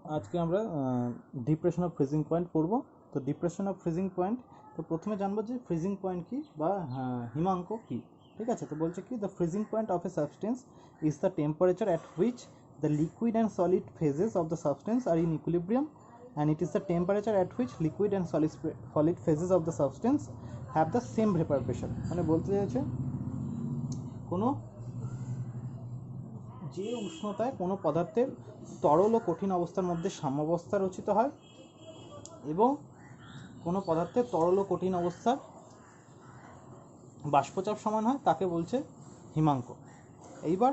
আজকে আমরা depression of freezing point পড়ব। তো ডিপ্রেশন অফ ফ্রিজিং পয়েন্ট, তো প্রথমে জানবো যে ফ্রিজিং পয়েন্ট কি বা হিমাঙ্ক কি। ঠিক আছে, তো বলছে কি the freezing point of a substance is the temperature at which the liquid and solid phases of the substance are in equilibrium and it is the temperature at which liquid and solid phases of the substance have the same vapor pressure। মানে বলতে চাইছে কোনো যে উষ্ণতায় কোনো পদার্থের তরল ও কঠিন অবস্থার মধ্যে সাম্যাবস্থা রচিত হয় এবং কোনো পদার্থের তরল ও কঠিন অবস্থার বাষ্পচাপ সমান হয় তাকে বলছে হিমাঙ্ক। এইবার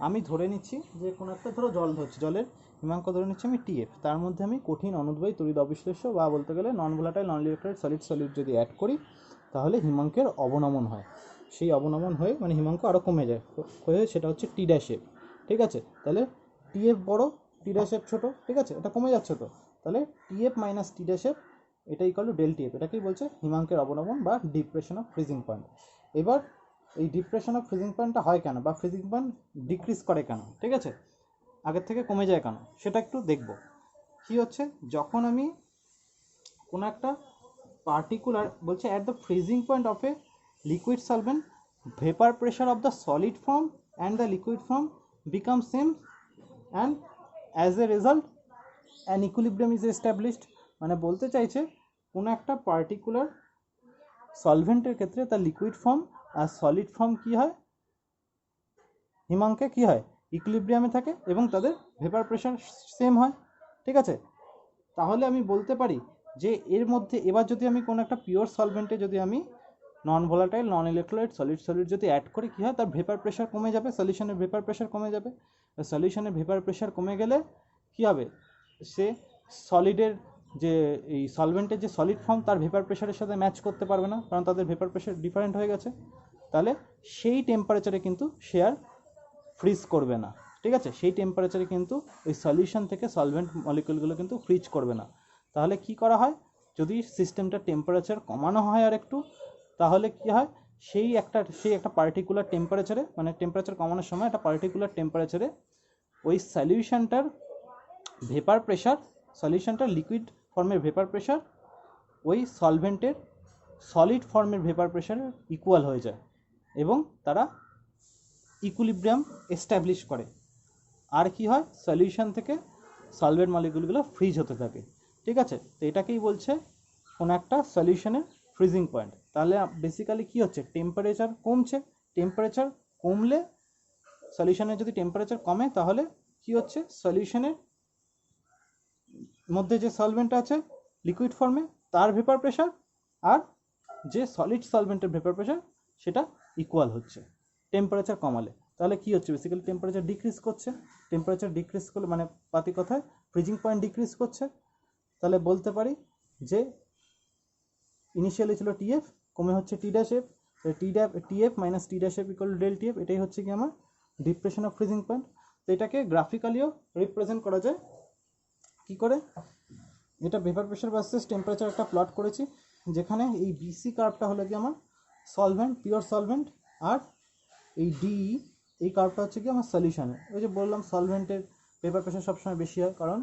আমি ধরে নিচ্ছি যে কোনো একটা ধরো জল ধরছি, জলের হিমাঙ্ক ধরে নিচ্ছি আমি টিএফ, তার মধ্যে আমি কঠিন অনুদ্বয়ী তড়িৎ অবিশ্লেষ্য বা বলতে গেলে নন ভোলাটাইল নন ইলেকট্রোলাইট সলিড যদি অ্যাড করি তাহলে হিমাঙ্কের অবনমন হয়। সেই অবনমন হয়ে মানে হিমাঙ্ক আরও কমে যায় হয়ে সেটা হচ্ছে টি ড্যাশ এফ। ঠিক আছে, তাহলে টিএফ বড়, টি ড্যাশ এফ ছোটো। ঠিক আছে, এটা কমে যাচ্ছে, তো তাহলে TF minus T dash F এটা ইকুয়াল টু ডেল টিএফ। এটাকেই বলছে হিমাঙ্কের অবনমন বা ডিপ্রেশন অফ ফ্রিজিং পয়েন্ট। এবার এই ডিপ্রেশন অফ ফ্রিজিং পয়েন্টটা হয় কেন বা ফ্রিজিং পয়েন্ট ডিক্রিজ করে কেন, ঠিক আছে, আগের থেকে কমে যায় কেন, সেটা একটু দেখব। কি হচ্ছে, যখন আমি কোনো একটা পার্টিকুলার বলছে at the freezing point of a liquid solvent vapour pressure of the solid foam and the liquid form become same and as a result an equilibrium is established. মানে বলতে চাইছে কোনো একটা পার্টিকুলার সলভেন্টের ক্ষেত্রে তার লিকুইড ফর্ম আর solid foam কি হয়, হিমাঙ্কে কি হয়, ইকুইলিব্রিয়ামে থাকে এবং তাদের ভেপার প্রেশার সেম হয়। ঠিক আছে, তাহলে আমি বলতে পারি যে এর মধ্যে এবার যদি আমি কোনো একটা পিওর সলভেন্টে যদি আমি নন ভোলাটাইল নন ইলেকট্রোলাইট সলিড যদি অ্যাড করি কী হয়, তার ভেপার প্রেশার কমে যাবে, সলিউশনের ভেপার প্রেশার কমে যাবে। সলিউশনের ভেপার প্রেশার কমে গেলে কী হবে, সে সলিডের যে এই সলভেন্টের যে সলিড ফর্ম তার ভেপার প্রেশারের সাথে ম্যাচ করতে পারবে না, কারণ তাদের ভেপার প্রেশার ডিফারেন্ট হয়ে গেছে। তাহলে সেই টেম্পারেচারে কিন্তু সে আর ফ্রিজ করবে না। ঠিক আছে, সেই টেম্পারেচারে কিন্তু ওই সলিউশন থেকে সলভেন্ট মলিকুলগুলো কিন্তু ফ্রিজ করবে না। তাহলে কি করা হয়, যদি সিস্টেমটা টেম্পারেচার কমানো হয় আর একটু, তাহলে কি হয়, সেই একটা পার্টিকুলার টেম্পারেচারে মানে টেম্পারেচার কমানোর সময় একটা পার্টিকুলার টেম্পারেচারে ওই সলিউশনটার ভেপার প্রেশার, সলিউশনটার লিকুইড ফর্মের ভেপার প্রেশার ওই সলভেন্টের সলিড ফর্মের ভেপার প্রেশারের ইকুয়াল হয়ে যায় এবং তারা ইকুইলিব্রিয়াম এস্টাবলিশ করে। আর কি হয়, সলিউশন থেকে সলভেন্ট মলিকুলগুলো ফ্রিজ হতে থাকে। ঠিক আছে, তো এটাকেই বলছে কোনো একটা সলিউশনের ফ্রিজিং পয়েন্ট। তাহলে বেসিক্যালি কি হচ্ছে, টেম্পারেচার কমছে, টেম্পারেচার কমলে সলিউশনের যদি টেম্পারেচার কমে তাহলে কি হচ্ছে, সলিউশনের মধ্যে যে সলভেন্ট আছে লিকুইড ফর্মে তার ভেপার প্রেশার আর যে সলিড সলভেন্টের ভেপার প্রেশার সেটা ইকুয়াল হচ্ছে টেম্পারেচার কমালে। তাহলে কি হচ্ছে, বেসিক্যালি টেম্পারেচার ডিক্রিজ করছে। টেম্পারেচার ডিক্রিজ করলে মানে পাতি কথায় ফ্রিজিং পয়েন্ট ডিক্রিজ করছে। তাহলে বলতে পারি যে ইনিশিয়ালি ছিল টিএফ, কমে হচ্ছে T dash F, TF minus T dash F equal to del TF. এটাই হচ্ছে কি আমার ডিপ্রেশন অফ ফ্রিজিং পয়েন্ট। তো এটাকে গ্রাফিক্যালিও রিপ্রেজেন্ট করা যায় কি করে, এটা ভেপার প্রেশার ভার্সেস টেম্পারেচার একটা প্লট করেছি, যেখানে এই বিসি কার্ভটা হলো কি আমার সলভেন্ট, পিওর সলভেন্ট, আর এই ডিই এই কার্ভটা হচ্ছে কি আমার সলিউশনে। ওই যে বললাম সলভেন্টের ভেপার প্রেশার সবসময় বেশি হয়, কারণ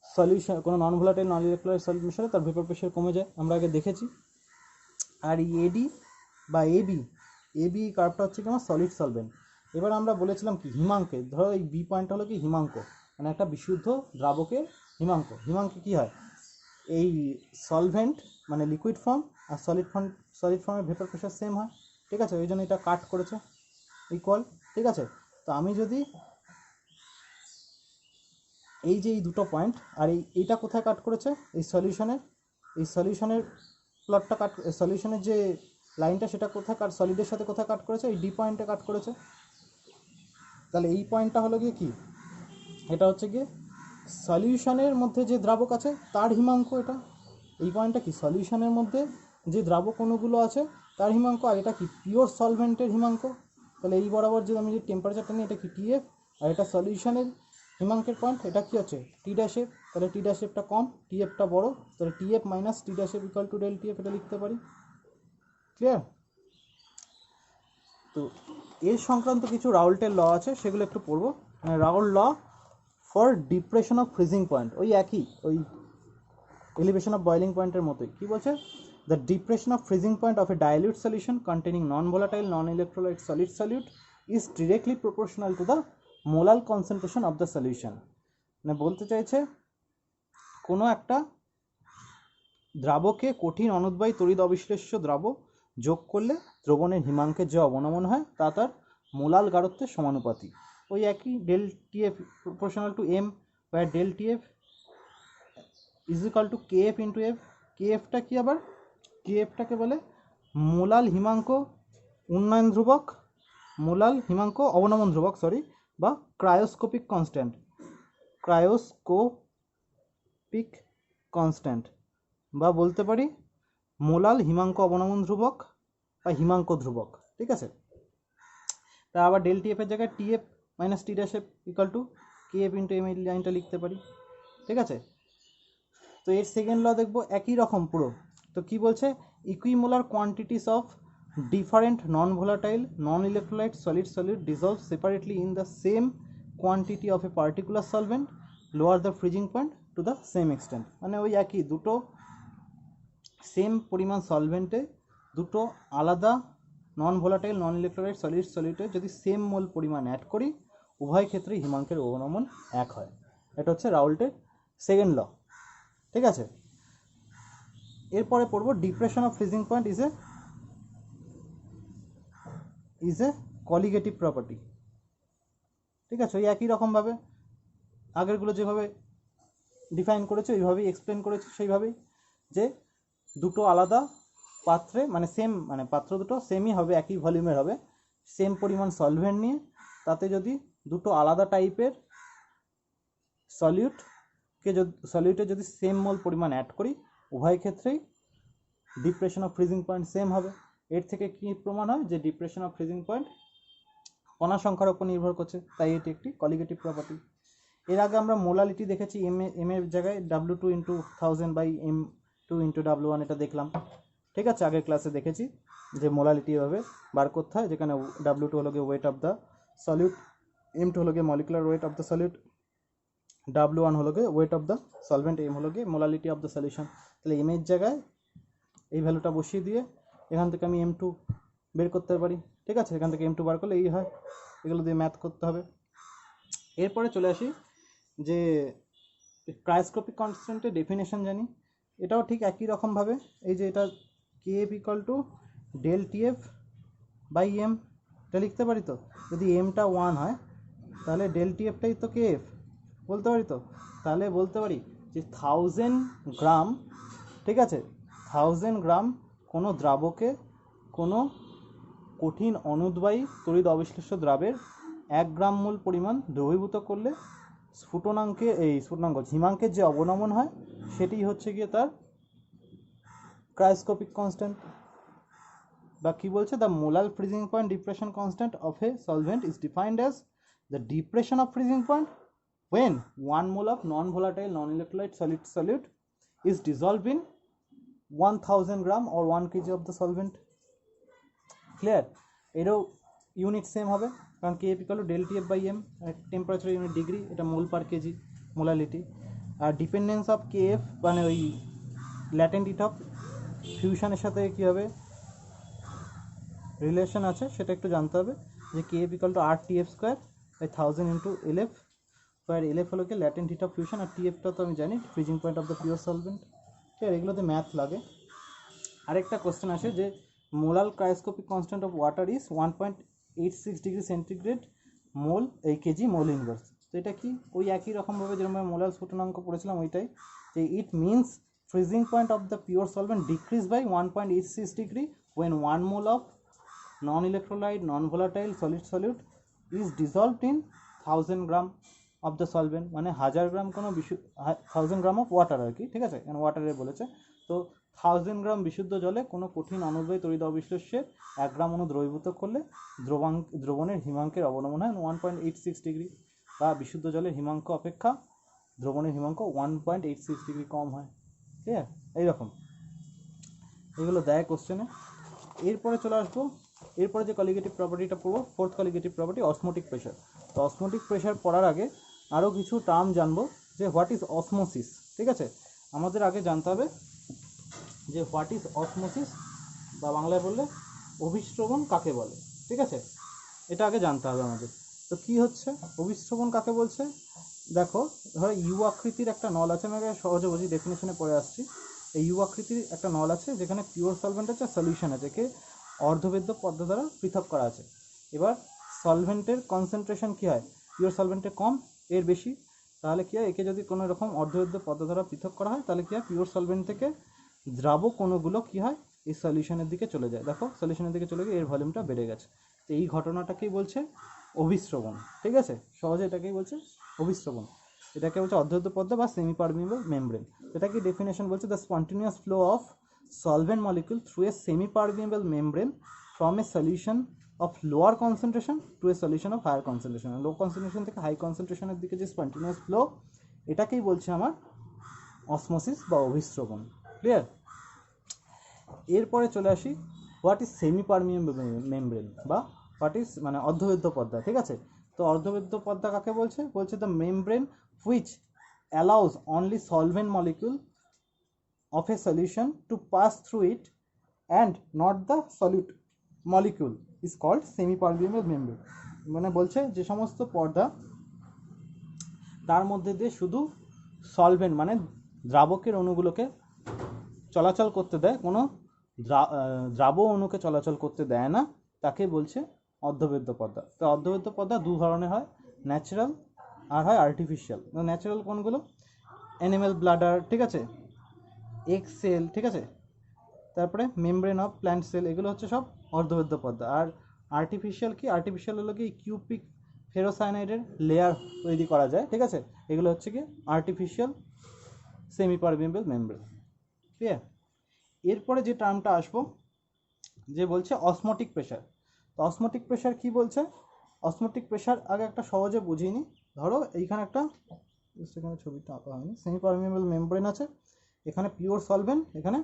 সলিউশন কোনো নন ভোলাটাইল নন ইলেকট্রোলাইট সলিড মিশালে তার ভেপার প্রেশার কমে যায়, আমরা আগে দেখেছি। আর এই এডি বা এবি কার্ভটা হচ্ছে কি আমার সলিড সলভেন্ট। এবার আমরা বলেছিলাম কি হিমাঙ্কে, ধরো এই বি পয়েন্ট হলো কি হিমাঙ্ক, মানে একটা বিশুদ্ধ দ্রাবকের হিমাঙ্ক। হিমাঙ্কে কি হয়, এই সলভেন্ট মানে লিকুইড ফর্ম আর সলিড ফর্মের ভেপার প্রেশার সেম হয়। ঠিক আছে, ওই জন্য এটা কাট করেছে ইকুয়াল। ঠিক আছে, তো আমি যদি এই যে এই দুটো পয়েন্ট আর এইটা কোথায় কাট করেছে, এই সলিউশনের প্লটটা কাট, সলিউশনের যে লাইনটা সেটা কোথায় কাট, সলিডের সাথে কোথায় কাট করেছে, এই ডি পয়েন্টে কাট করেছে। তাহলে এই পয়েন্টটা হলো গিয়ে কি, এটা হচ্ছে গিয়ে সলিউশনের মধ্যে যে দ্রাবক আছে তার হিমাঙ্ক। এটা এই পয়েন্টটা কি, সলিউশনের মধ্যে যে দ্রাবক অণুগুলো আছে তার হিমাঙ্ক, আর এটা কি পিওর সলভেন্টের হিমাঙ্ক। তাহলে এই বরাবর যে আমি যে টেম্পারেচারটা নিই এটা কি টিএফ, আর এটা সলিউশনের হিমাঙ্কের পয়েন্ট, এটা কি হচ্ছে টি ড্যাশ এফ। তাহলে টি ড্যাশ এফটা কম, টিএফটা বড়, তাহলে TF minus T dash F equal to del TF, এটা লিখতে পারি। ক্লিয়ার? তো এর সংক্রান্ত কিছু রাউল্টের ল আছে, সেগুলো একটু পড়বো। Raoult law for depression of freezing point, ওই একই ওই এলিভেশন অফ বয়লিং পয়েন্টের মতোই। কী বলছে? The depression of freezing point of a dilute solution containing non volatile non electrolyte solute is directly proportional to the মোলাল concentration of the solution. মানে বলতে চাইছে কোনো একটা দ্রাবকে কঠিন অনুদ্বায়ী তড়িৎ অবিশ্লেষ্য দ্রাব যোগ করলে দ্রবণের হিমাঙ্কের যে অবনমন হয় তা তার মোলাল গাঢ়ত্বের সমানুপাতিক। ওই একই del TF proportional to M, where del TF is equal to K F into F. K এফটা কি আবার? কে এফটাকে বলে মোলাল হিমাঙ্ক উন্নয়ন ধ্রুবক, মোলাল হিমাঙ্ক অবনমন ধ্রুবক বা ক্রায়োস্কোপিক কনস্ট্যান্ট, ক্রায়োস্কোপিক কনস্ট্যান্ট, বা বলতে পারি মোলাল হিমাঙ্ক অবনমন ধ্রুবক বা হিমাঙ্ক ধ্রুবক। ঠিক আছে, তা আবার ডেল টিএফ এর জায়গায় TF minus T dash F equal to K F into M, এই লাইনটা লিখতে পারি। ঠিক আছে, তো এর সেকেন্ড ল দেখবো একই রকম পুরো। তো কি বলছে? Equimolar quantities of different non volatile non electrolyte solid dissolve separately in the same quantity of a particular solvent lower the freezing point to the same extent. মানে ওই একই দুটো সেম পরিমাণ সলভেন্টে দুটো আলাদা নন ভোলাটাইল নন ইলেকট্রোলাইট সলিডে যদি same মোল পরিমাণ add করি উভয় ক্ষেত্রেই হিমাঙ্কের অবনমন এক হয়। এটা হচ্ছে রাউল্টের সেকেন্ড ল। ঠিক আছে, এরপরে পড়বো depression of freezing point is a colligative property. ঠিক আছে, ওই একই রকমভাবে আগেরগুলো যেভাবে ডিফাইন করেছে ওইভাবেই এক্সপ্লেন করেছে, সেইভাবেই যে দুটো আলাদা পাত্রে মানে সেম মানে পাত্র দুটো সেমই হবে, একই ভলিউমের হবে, সেম পরিমাণ সলভেন্ট নিয়ে তাতে যদি দুটো আলাদা টাইপের সলিউটে যদি সেম মোল পরিমাণ অ্যাড করি উভয় ক্ষেত্রেই depression of freezing point same হবে। এর থেকে কি প্রমাণ হয়? যে ডিপ্রেশন অফ ফ্রিজিং পয়েন্ট কণা সংখ্যার উপর নির্ভর করছে, তাই এটি একটি কলিগেটিভ প্রপার্টি। এর আগে আমরা মোলালিটি দেখেছি এম এর জায়গায় W2 into 1000 by M2 into W1, এটা দেখলাম। ঠিক আছে, আগের ক্লাসে দেখেছি যে মোলালিটি এভাবে বার করতে হয়, যেখানে W2 হলো গিয়ে wait of the solute, M2 হলো গিয়ে molecular weight of the solute, W1 হলো গিয়ে wait of the solvent, M হলো গিয়ে মোলালিটি অফ দ্য সলিউশন। তাহলে এম এর জায়গায় এই ভ্যালুটা বসিয়ে দিয়ে এখান থেকে আমি M2 বের করতে পারি। ঠিক আছে, এখান থেকে M2 বার করলে এই হয়, এগুলো দিয়ে ম্যাথ করতে হবে। এরপরে চলে আসি যে ক্রায়োস্কোপিক কনস্ট্যান্টের ডেফিনেশন জানি, এটাও ঠিক একই রকমভাবে এই যে এটা KF equal to del TF by M, এটা লিখতে পারি। তো যদি এমটা 1 হয় তাহলে ডেল টিএফটাই তো KF বলতে পারি। তো তাহলে বলতে পারি যে 1000 গ্রাম, ঠিক আছে, 1000 গ্রাম কোনো দ্রাবকে কোনো কঠিন অনুদ্বায়ী তড়িৎ অবিশ্লেষ্য দ্রাবের 1 গ্রাম মোল পরিমাণ দ্রবীভূত করলে হিমাঙ্কের যে অবনমন হয় সেটি হচ্ছে গিয়ে তার ক্রায়োস্কোপিক কনস্ট্যান্ট। বা কি বলছে? The মোলাল freezing point depression constant of A solvent is defined as the depression of freezing point when 1 mole of non-volatile non-electrolyte solute is dissolved in 1000 gram or 1 kg of the solvent. Clear? এরও unit same হবে, কারণ KF equal to del TF by M, temperature unit degree, এটা mole per KG molality. আর dependence of KF মানে ওই latent heat of ফিউশনের সাথে কী হবে relation আছে সেটা একটু জানতে হবে, যে KF equal to RTF square by 1000 into LF, আর LF হলো কি ল্যাটেন্ট হিট অফ ফিউশন, আর TFটা তো আমি জানি freezing point of the pure solvent. ঠিক আছে, এগুলোতে ম্যাথ লাগে। আরেকটা কোশ্চেন আসে যে molal cryoscopic constant of water is 1.86 degree centigrade mole এই কেজি মোল ইনভার্স। তো এটা কি? ওই একই রকমভাবে যেরকম মোলাল স্ফুটনাঙ্ক পড়েছিলাম ওইটাই, যে it means freezing point of the pure solvent decrease by 1.86 degree when 1 mole of non-electrolyte non-volatile solute is dissolved in 1000 gram of the solvent, মানে 1000 গ্রাম কোনো 1000 গ্রাম অফ ওয়াটার আর কি। ঠিক আছে, এখানে ওয়াটারে বলেছে। তো 1000 গ্রাম বিশুদ্ধ জলে কোনো কঠিন অনুদ্বায়ী তড়িৎ অবিশ্লেষ্যের 1 গ্রাম অণু দ্রবীভূত করলে দ্রবণের হিমাঙ্কের অবনমন হয় 1.86 ডিগ্রি, বা বিশুদ্ধ জলের হিমাঙ্ক অপেক্ষা দ্রবণের হিমাঙ্ক 1.86 ডিগ্রি কম হয়। ঠিক আছে, এইরকম এগুলো দেয় কোশ্চেনে। এরপরে চলে আসবো, এরপরে যে কলিগেটিভ প্রপার্টিটা পড়বো, fourth colligative property osmotic pressure. তো অসমোটিক প্রেশার পড়ার আগে আরও কিছু টার্ম জানবো, যে হোয়াট ইজ অসমোসিস। ঠিক আছে, আমাদের আগে জানতে হবে যে হোয়াট ইজ অসমোসিস, বা বাংলায় বললে অভিস্রবণ কাকে বলে। ঠিক আছে, এটা আগে জানতে হবে আমাদের। তো কি হচ্ছে অভিস্রবণ কাকে বলছে? দেখো, ধরো ইউ আকৃতির একটা নল আছে, আমি আগে সহজে বুঝি, ডেফিনেশনে পড়ে আসছি। এই ইউ আকৃতির একটা নল আছে যেখানে পিওর সলভেন্ট আছে, সলিউশন আছে, একে অর্ধবেদ্য পদ্ধতি দ্বারা পৃথক করা আছে। এবার সলভেন্টের কনসেন্ট্রেশন কী হয়, পিওর সলভেন্টে কম, এর বেশি, তাহলে কী হয়, একে যদি কোনো রকম অর্ধবেদ্য পদ্ধতি দ্বারা পৃথক করা হয় তাহলে কী হয়, পিওর সলভেন্ট থেকে দ্রাবক কণাগুলো কী হয়, এই সলিউশনের দিকে চলে যায়। দেখো সলিউশনের দিকে চলে গিয়ে এর ভলিউমটা বেড়ে গেছে। তো এই ঘটনাটাকেই বলছে অভিস্রবণ। ঠিক আছে, সহজে এটাকেই বলছে অভিস্রবণ। এটাকে বলছে অর্ধবেদ্য পর্দা বা সেমি পারমিয়েবল মেমব্রেন। এটা কি ডেফিনেশন বলছে, the spontaneous flow of solvent molecule through a semi-permeable membrane from a solution of lower concentration to a solution of higher concentration. Low concentration থেকে হাই কনসেন্ট্রেশনের দিকে যে স্পন্টেনিয়াস ফ্লো, এটাকেই বলছে আমার osmosis বা অভিস্রবণ। ক্লিয়ার? এরপরে চলে আসি, what is semi permeable membrane, বা হোয়াট ইজ মানে অর্ধবেদ্য পর্দা। ঠিক আছে, তো অর্ধবেদ্য পর্দা কাকে বলছে? বলছে the membrane which allows only solvent molecule of a solution to pass through it and not the solute molecule is called semi-permeable membrane. মানে বলছে যে সমস্ত পর্দা তার মধ্যে দিয়ে শুধু সলভেন্ট মানে দ্রাবকের অণুগুলোকে চলাচল করতে দেয়, কোনো দ্রাব অণুকে চলাচল করতে দেয় না, তাকে বলছে অর্ধবেদ্য পর্দা। তো অর্ধবেদ্য পর্দা দু ধরনের হয়, ন্যাচারাল আর হয় আর্টিফিশিয়াল। ন্যাচারাল কোনগুলো? অ্যানিমেল ব্লাডার, ঠিক আছে, এগ সেল, ঠিক আছে, তারপরে মেমব্রেন অফ প্ল্যান্ট সেল, এগুলো হচ্ছে সব অর্ধবেদ্য পর্দা। আর আর্টিফিশিয়াল কি? আর্টিফিশিয়াল হলো কি কিউপিক ফেরোসায়ানাইডের লেয়ার তৈরি করা যায়। ঠিক আছে, এগুলো হচ্ছে কি artificial semi permeable membrane. Clear? এরপরে যে টার্মটা আসবো, যে বলছে অসমোটিক প্রেশার। তো অসমোটিক প্রেশার কি বলছে? অসমোটিক প্রেশার আগে একটা সহজে বুঝিয়ে নিই। ধরো এইখানে একটা, এখানে ছবিটা আঁকা হয়নি, সেমি পারমিয়েবল মেমব্রেন আছে, এখানে পিওর সলভেন্ট, এখানে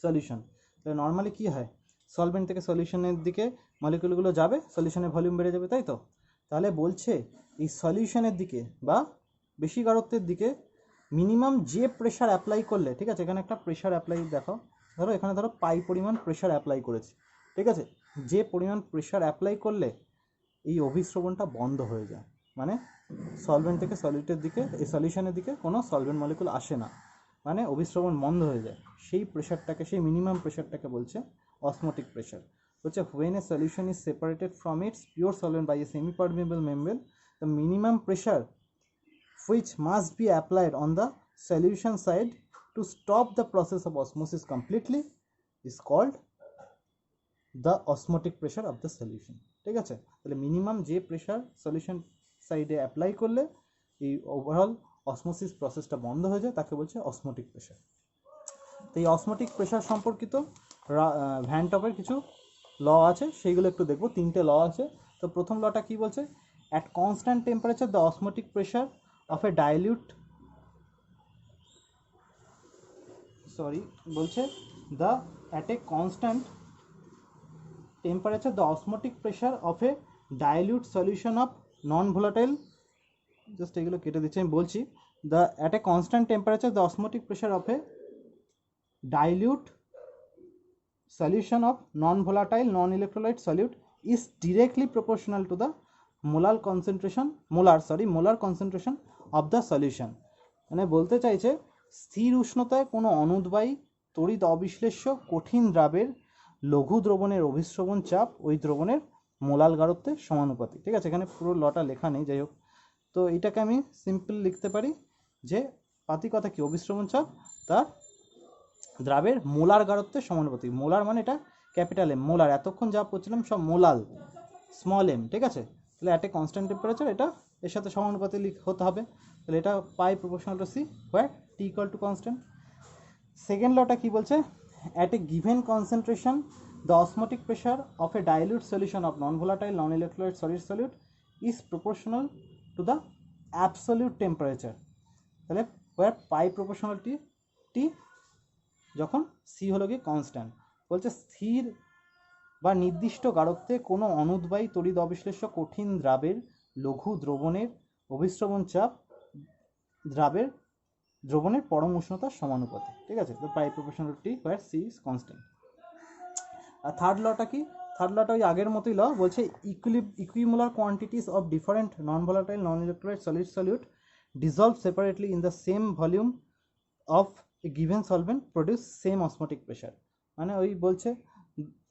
সলিউশন। তাহলে নর্মালি কী হয়, সলভেন্ট থেকে সলিউশনের দিকে মলিকুলগুলো যাবে, সলিউশনের ভলিউম বেড়ে যাবে, তাই তো? তাহলে বলছে এই সলিউশনের দিকে বা বেশি গাঢ়ত্বের দিকে মিনিমাম যে প্রেশার অ্যাপ্লাই করলে, ঠিক আছে, এখানে একটা প্রেশার অ্যাপ্লাই দেখো, ধরো এখানে ধরো পাই পরিমাণ প্রেশার অ্যাপ্লাই করেছি, ঠিক আছে, যে পরিমাণ প্রেশার অ্যাপ্লাই করলে এই অভিস্রবণটা বন্ধ হয়ে যায়, মানে সলভেন্ট থেকে সলিউটের দিকে, এই সলিউশনের দিকে কোনো সলভেন্ট মলিকুল আসে না, মানে অভিস্রবণ বন্ধ হয়ে যায়, সেই প্রেশারটাকে, সেই মিনিমাম প্রেশারটাকে বলছে অসমোটিক প্রেশার। হচ্ছে when a solution is separated from its pure solvent by a semi-permeable membrane, the minimum pressure which must be applied on the solution side to stop the process of osmosis completely is called the osmotic pressure of the solution. ঠিক আছে, তাহলে minimum যে pressure solution সাইডে apply করলে এই overall osmosis প্রসেসটা বন্ধ হয়ে যায়, তাকে বলছে অসমোটিক প্রেশার। তো এই অসমোটিক প্রেশার সম্পর্কিত ভ্যান টপের কিছু ল আছে, সেইগুলো একটু দেখবো। তিনটে ল আছে। তো প্রথম লটা কি বলছে? At constant temperature the osmotic pressure of a dilute, বলছে the at a constant temperature the osmotic pressure of a dilute solution of non-volatile, just এগুলো কেটে দিচ্ছি আমি বলছি, the at a constant temperature the osmotic pressure of a dilute solution of non-volatile non-electrolyte solute is directly proportional to the molar concentration of the solution. মানে বলতে চাইছে স্থির উষ্ণতায় কোনো অনুদ্বায়ী তড়িৎ অবিশ্লেষ্য কঠিন দ্রাবের লঘু দ্রবণের অভিস্রবণ চাপ ওই দ্রবণের মোলাল গাঢ়ত্বের সমানুপাতিক। ঠিক আছে, এখানে পুরো লটা লেখা নেই, যাই হোক। তো এটাকে আমি সিম্পল লিখতে পারি যে পাতিকতা কি, অভিস্রবণ চাপ তার দ্রাবের মোলার গাঢ়ত্বের সমানুপাতিক। মোলার মানে এটা ক্যাপিটাল এম, মোলার, এতক্ষণ যা পড়ছিলাম সব মোলাল, স্মল এম। ঠিক আছে, তাহলে অ্যাট এ কনস্ট্যান্ট টেম্পারেচার এটা এর সাথে সমানুপাতিক হতে হবে। তাহলে এটা pi proportional to C where T equal to constant. Second লটা কি বলছে? At a given concentration the osmotic pressure of a dilute solution of non volatile non electrolyte solid solute is proportional to the absolute temperature. তাহলে where pi proportional টি, টি যখন C হলো কি constant. বলছে স্থির বা নির্দিষ্ট গাঢ়ত্বে কোনো অনুদ্বায়ী তড়িৎ অবিশ্লেষ্য কঠিন দ্রাবের লঘু দ্রবণের অভিস্রবণ চাপ দ্রবণের পরম উষ্ণতার সমানুপাতে, ঠিক আছে। তো pi proportional to T where C is constant. আর থার্ড লটা কি? থার্ড লটা ওই আগের মতোই ল, বলছে equimolar quantities of different non volatile non electrolyte solute dissolve separately in the same volume of a given solvent produce same osmotic pressure. মানে ওই বলছে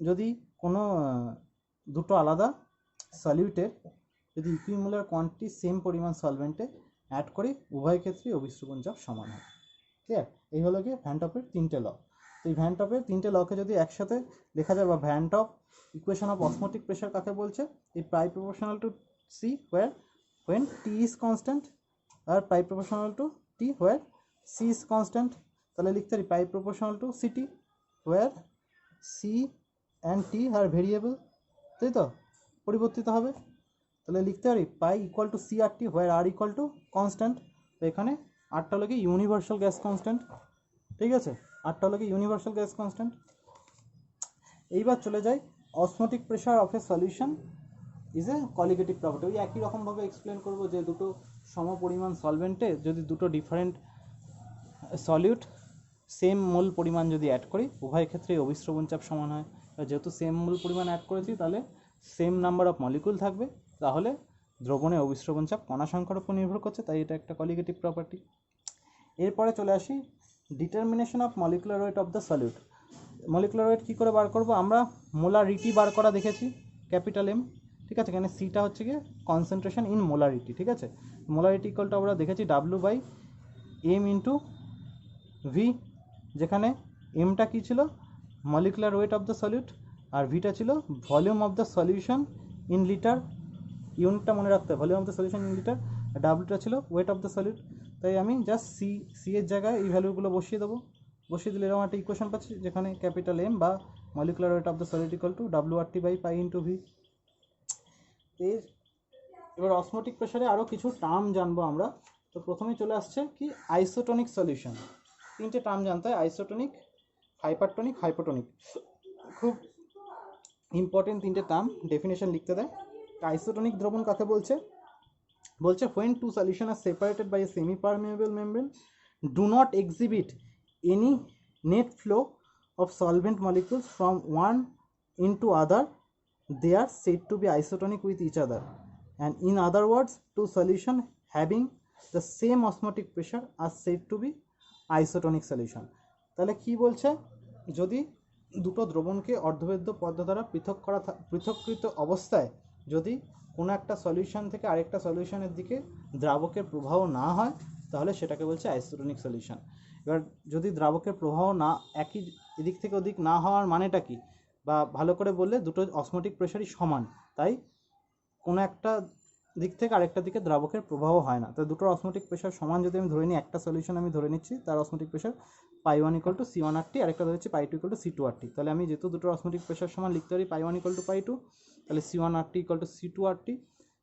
যদি কোনো দুটো আলাদা সলিউটের যদি ইকুইমোলার কোয়ান্টিটি সেম পরিমাণ সলভেন্টে অ্যাড করি, উভয় ক্ষেত্রেই অভিস্রবণ চাপ সমান হয়। ক্লিয়ার? এই হলো গিয়ে ভ্যান টপের 3টে ল। তো এই ভ্যান টপের 3টে লকে যদি একসাথে লেখা যায়, বা van Hoff equation of osmotic pressure কাকে বলছে? এই pi proportional to C where when T is constant, আর pi proportional to T where C is constant। তাহলে লিখতে পারি pi proportional to CT where C and T আর variable, তাই তো, পরিবর্তিত হবে। তাহলে লিখতে পারি pi equal to CRT where R equal to constant. তো এখানে আরটা হলো কি ইউনিভার্সাল গ্যাস কনস্ট্যান্ট, ঠিক আছে, আরটা হলো কি ইউনিভার্সাল গ্যাস কনস্ট্যান্ট। এইবার চলে যাই osmotic pressure of a solution is a colligative property. ওই একই রকমভাবে এক্সপ্লেন করবো যে দুটো সমপরিমাণ সলভেন্টে যদি দুটো ডিফারেন্ট সলিউট সেম মোল পরিমাণ যদি অ্যাড করি, উভয় ক্ষেত্রেই অভিস্রবণ চাপ সমান হয়। যেহেতু সেম মোল পরিমাণ অ্যাড করেছি, তাহলে সেম নাম্বার অফ মলিকুল থাকবে, তাহলে দ্রবণে অভিস্রবণ চাপ কণা সংখ্যার উপর নির্ভর করছে, তাই এটা একটা কলিগেটিভ প্রপার্টি। এরপরে চলে আসি determination of molecular weight of the solute. Molecular weight কী করে বার করবো? আমরা মোলারিটি বার করা দেখেছি, ক্যাপিটাল এম, ঠিক আছে। এখানে সিটা হচ্ছে গিয়ে কনসেন্ট্রেশন ইন মোলারিটি, ঠিক আছে। মোলারিটি ইকুয়ালটা আমরা দেখেছি W/m ইন্টু ভি, যেখানে এমটা কী ছিল? Molecular weight of the solute, আর ভিটা ছিল volume of the solution in litre. ইউনিটটা মনে রাখতে হবে, volume of the solution in litre. আর ডাব্লিউটা ছিল ওয়েট অফ দ্য সলিউট। তাই আমি জাস্ট সি এর জায়গায় এই ভ্যালুগুলো বসিয়ে দেবো। বসিয়ে দিলে এরকম একটা ইকুয়েশন পাচ্ছি, যেখানে ক্যাপিটাল এম বা molecular weight of the solid equal to WRT/পাই ইন্টু ভি। এবার অসমোটিক প্রেশারে আরও কিছু টার্ম জানবো আমরা। তো প্রথমেই চলে আসছে কি আইসোটনিক সলিউশন। 3টে টার্ম জানতে হয়, আইসোটনিক, হাইপারটনিক, হাইপোটনিক। খুব ইম্পর্টেন্ট 3টে টার্ম, ডেফিনেশন লিখতে দেয়। আইসোটনিক দ্রবণ কাকে বলছে? বলছে when two solutions are separated by a semi-permeable membrane do not exhibit any net flow of solvent molecules from one into other, they are said to be isotonic with each other, and in other words two solutions having the same osmotic pressure are said to be isotonic solution। তাহলে কি বলছে? যদি দুটো দ্রবণকে অর্ধবেদ্য পদ্ধতি দ্বারা পৃথককৃত অবস্থায় যদি কোনো একটা সলিউশন থেকে আরেকটা সলিউশনের দিকে দ্রাবকের প্রবাহ না হয়, তাহলে সেটাকে বলছে আইসোটনিক সলিউশন। এবার যদি দ্রাবকের প্রবাহ না একই এদিক থেকে ওদিক না হওয়ার মানেটা কি? বা ভালো করে বললে দুটো অসমোটিক প্রেশারই সমান, তাই কোনো একটা দিক থেকে আরেকটা দিকে দ্রাবকের প্রবাহ হয় না। তো দুটোর অসমোটিক প্রেশার সমান যদি আমি ধরে নিই, একটা সলিউশন আমি ধরে নিচ্ছি তার অসমোটিক প্রেশার পাই1 ইকুয়াল টু C1RT, আরেকটা ধরেছি পাই2 ইকুয়াল টু C2RT। তাহলে আমি যেহেতু দুটোর অসমোটিক প্রেশার সমান লিখতে পারি পাই1 ইকুয়াল টু পাই2, তাহলে C1RT ইকুয়াল টু C2RT,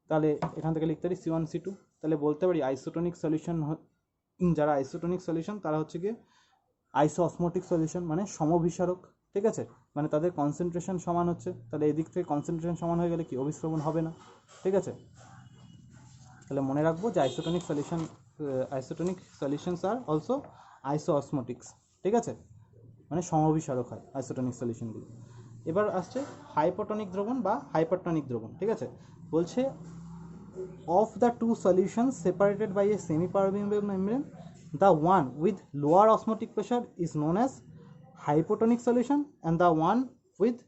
তাহলে এখান থেকে লিখতে পারি C1 C2। তাহলে বলতে পারি আইসোটনিক সলিউশন, যারা আইসোটনিক সলিউশন তারা হচ্ছে গিয়ে আইসো অসমোটিক সলিউশন, মানে সমভিসারক, ঠিক আছে। মানে তাদের কনসেন্ট্রেশন সমান হচ্ছে, তাহলে এদিক থেকে কনসেন্ট্রেশন সমান হয়ে গেলে কি অভিস্রবণ হবে না, ঠিক আছে। তাহলে মনে রাখবো যে আইসোটনিক সলিউশনস আর অলসো আইসো অসমোটিক্স, ঠিক আছে, মানে সমভিসারক হয় আইসোটনিক সলিউশনগুলো। এবার আসছে হাইপোটনিক দ্রবণ বা হাইপারটনিক দ্রবণ, ঠিক আছে। বলছে of the two solutions separated by a semi-permeable membrane, the one with lower osmotic pressure is known as hypotonic solution and the one with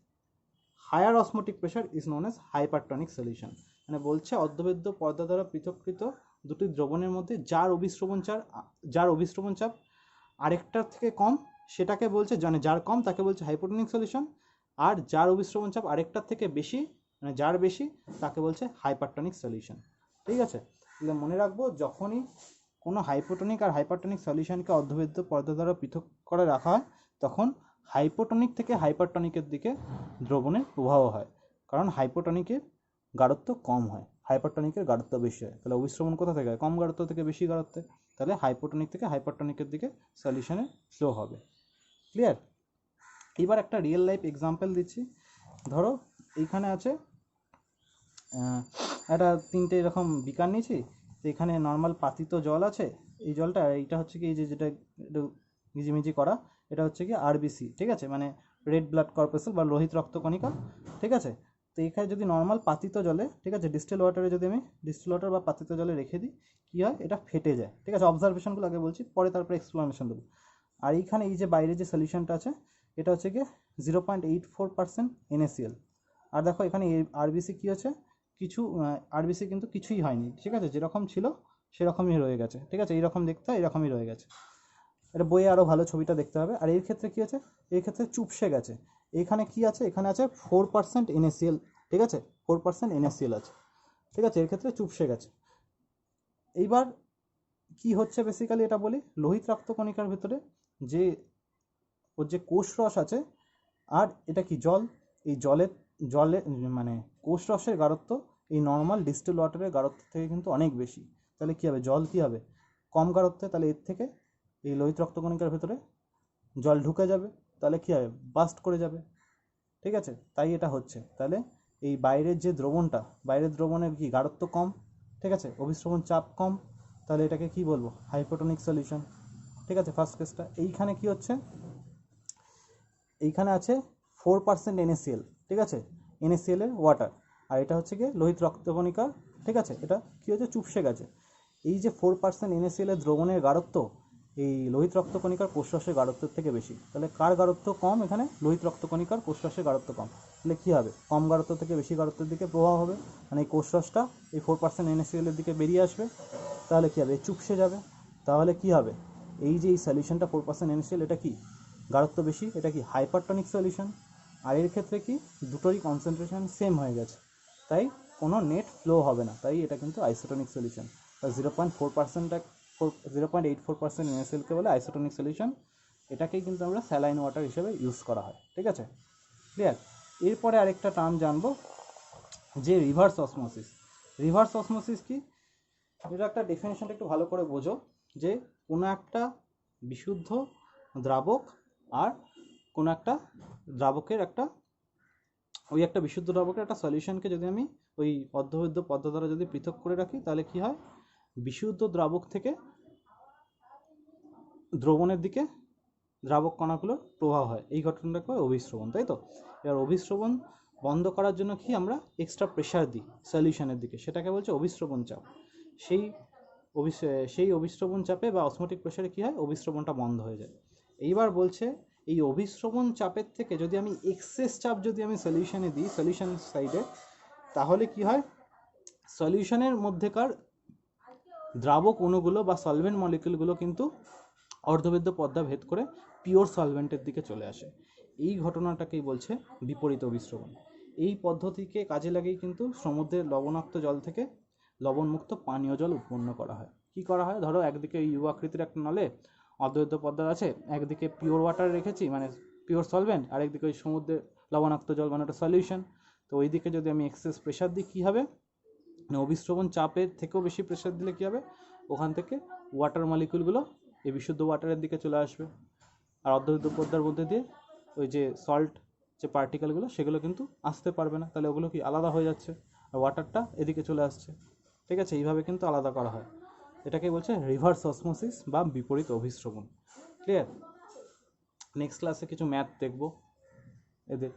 higher osmotic pressure is known as hypertonic solution। মানে বলছে অর্ধবেদ্য পর্দা দ্বারা পৃথককৃত দুটি দ্রবণের মধ্যে যার অভিস্রবণ চাপ আরেকটার থেকে কম সেটাকে বলছে, মানে যার কম তাকে বলছে হাইপোটনিক সলিউশন, আর যার অভিস্রবণ চাপ আরেকটার থেকে বেশি, মানে যার বেশি, তাকে বলছে হাইপারটনিক সলিউশন, ঠিক আছে। তাহলে মনে রাখবো যখনই কোনো হাইপোটনিক আর হাইপারটনিক সলিউশনকে অর্ধবেদ্য পর্দা দ্বারা পৃথক করে রাখা হয়, তখন হাইপোটনিক থেকে হাইপারটনিকের দিকে দ্রবণের প্রবাহ হয়, কারণ হাইপোটনিকের গাঢ়ত্ব কম হয়, হাইপারটনিকের গাঢ়ত্ব বেশি হয়। তাহলে অভিস্রবণ কোথা থেকে হয়? কম গাঢ়ত্ব থেকে বেশি গাঢ়ত্বে। তাহলে হাইপোটনিক থেকে হাইপারটনিকের দিকে সলিউশনের ফ্লো হবে। ক্লিয়ার? এবার একটা রিয়েল লাইফ এক্সাম্পল দিচ্ছি। ধরো এইখানে আছে একটা 3টে এরকম বিকার নিয়েছি, তো এখানে নর্মাল পাতিত জল আছে, এই জলটা, এইটা হচ্ছে কি এই যে যেটা একটু মিজিমিজি করা, এটা হচ্ছে কি আরবিসি, ঠিক আছে, মানে রেড ব্লাড কর্পাসেল বা লোহিত রক্তকণিকা, ঠিক আছে। তো এখানে যদি নর্মাল পাতিত জলে, ঠিক আছে, ডিস্টিল ওয়াটারে যদি আমি ডিস্টিল ওয়াটার বা পাতিত জলে রেখে দিই, কী হয়, এটা ফেটে যায়, ঠিক আছে। অবজারভেশনগুলো আগে বলছি, পরে তারপরে এক্সপ্লানেশন দেবো। আর এইখানে এই যে বাইরে যে সলিউশনটা আছে, এটা হচ্ছে কি 0.84% NaCl। আর দেখো এখানে আরবিসি কী হচ্ছে, কিছু আরবিসি কিন্তু কিছুই হয়নি, ঠিক আছে, যেরকম ছিল সেরকমই রয়ে গেছে, ঠিক আছে, এইরকম দেখতে হয়, এরকমই রয়ে গেছে। এটা বইয়ে আরও ভালো ছবিটা দেখতে হবে। আর এর ক্ষেত্রে কী আছে, এর ক্ষেত্রে চুপসে গেছে। এখানে কি আছে, এখানে আছে 4% NaCl, ঠিক আছে, 4% NaCl আছে, ঠিক আছে, এর ক্ষেত্রে চুপসে গেছে। এইবার কি হচ্ছে বেসিক্যালি এটা বলি, লোহিত রক্তকণিকার ভিতরে যে ওর যে কোষ রস আছে, আর এটা কি জল, এই জলে মানে কোষ রসের গাঢ়ত্ব এই নর্মাল ডিস্টিল ওয়াটারের গাঢ়ত্ব থেকে কিন্তু অনেক বেশি। তাহলে কী হবে, জল কী হবে, কম গাঢ়ত্বে, তাহলে এর থেকে এই লোহিত রক্তকণিকার ভেতরে জল ঢুকে যাবে, তাহলে কী হবে, বাস্ট করে যাবে, ঠিক আছে। তাই এটা হচ্ছে, তাহলে এই বাইরের যে দ্রবণটা, বাইরের দ্রবণের কি গাঢ়ত্ব কম, ঠিক আছে, অভিস্রবণ চাপ কম, তাহলে এটাকে কি বলবো, হাইপোটনিক সলিউশন, ঠিক আছে। ফার্স্ট কেসটা এইখানে কি হচ্ছে, এইখানে আছে 4% NaCl, ঠিক আছে, NaCl এর ওয়াটার, আর এটা হচ্ছে কি লোহিত রক্তকণিকা, ঠিক আছে, এটা কি হচ্ছে, চুপসে গেছে। এই যে 4% NaCl এর দ্রবণের গাঢ়ত্ব এই লোহিত রক্তকণিকার কোষরসের গাঢ়ত্বের থেকে বেশি, তাহলে কার গাঢ়ত্ব কম, এখানে লোহিত রক্তকণিকার কোষরসের গাঢ়ত্ব কম, তাহলে কী হবে, কম গাঢ়ত্ব থেকে বেশি গাঢ়ত্বের দিকে প্রভাব হবে, মানে এই কোষরসটা এই 4% NaCl এর দিকে বেরিয়ে আসবে, তাহলে কী হবে, চুপসে যাবে। তাহলে কী হবে, এই যে এই সলিউশনটা 4% NaCl, এটা কি গাঢ়ত্ব বেশি, এটা কি হাইপারটনিক সলিউশন। আর এর ক্ষেত্রে কি দুটোরই কনসেন্ট্রেশন সেম হয়ে গেছে, তাই কোনো নেট ফ্লো হবে না, তাই এটা কিন্তু আইসোটনিক সলিউশন। 0.84% NaClকে বলে আইসোটনিক সলিউশন, এটাকেই কিন্তু আমরা স্যালাইন ওয়াটার হিসেবে ইউজ করা হয়, ঠিক আছে, ক্লিয়ার। এরপরে আরেকটা টার্ম জানবো, যে রিভার্স অসমোসিস। রিভার্স অসমোসিস কি, এটা একটা ডেফিনেশনটা একটু ভালো করে বোঝো, যে কোনো একটা বিশুদ্ধ দ্রাবক আর কোনো একটা দ্রাবকের একটা বিশুদ্ধ দ্রাবকের একটা সলিউশনকে যদি আমি ওই অর্ধবৈধ পদ্ধতি দ্বারা যদি পৃথক করে রাখি, তাহলে কি হয়, বিশুদ্ধ দ্রাবক থেকে দ্রবণের দিকে দ্রাবক কণাগুলোর প্রবাহ হয়, এই ঘটনাটাকে অভিস্রবণ, তাই তো। এবার অভিস্রবণ বন্ধ করার জন্য কি আমরা এক্সট্রা প্রেশার দিই সলিউশনের দিকে, সেটাকে বলছে অভিস্রবণ চাপ। সেই অভিস্রবণ চাপে বা অসমোটিক প্রেশারে কী হয়, অভিস্রবণটা বন্ধ হয়ে যায়। এইবার বলছে এই অভিস্রবণ চাপের থেকে যদি আমি এক্সেস চাপ যদি আমি সলিউশনে দিই, সলিউশন সাইডে, তাহলে কি হয়, সলিউশনের মধ্যেকার দ্রাবক অণুগুলো বা সলভেন্ট মলিকিউলগুলো কিন্তু অর্ধবেদ্য পর্দা ভেদ করে পিওর সলভেন্টের দিকে চলে আসে। এই ঘটনাটাকেই বলছে বিপরীত অভিস্রবণ। এই পদ্ধতিকে কাজে লাগিয়ে কিন্তু সমুদ্রের লবণাক্ত জল থেকে লবণমুক্ত পানীয় জল উৎপন্ন করা হয়। কি করা হয়, ধরো একদিকে ইউ আকৃতির একটা নলে অর্ধবেদ্য পর্দা আছে, একদিকে পিওর ওয়াটার রেখেছি মানে পিওর সলভেন্ট, আর একদিকে ওই সমুদ্রের লবণাক্ত জল মানে একটা সলিউশন। তো ওই দিকে যদি আমি এক্সেস প্রেশার দিই, কী হবে, অভিস্রবণ চাপের থেকেও বেশি প্রেশার দিলে কী হবে, ওখান থেকে ওয়াটার মলিকিউলগুলো এই বিশুদ্ধ ওয়াটারের দিকে চলে আসবে, আর অর্ধবেদ্য পর্দার মধ্যে দিয়ে ওই যে সল্ট যে পার্টিকেলগুলো সেগুলো কিন্তু আসতে পারবে না, তাহলে ওগুলো কি আলাদা হয়ে যাচ্ছে, আর ওয়াটারটা এদিকে চলে আসছে, ঠিক আছে। এইভাবে কিন্তু আলাদা করা হয়, এটাকে বলছে রিভার্স অসমোসিস বা বিপরীত অভিস্রবণ, ক্লিয়ার। নেক্সট ক্লাসে কিছু ম্যাথ দেখবো এদের।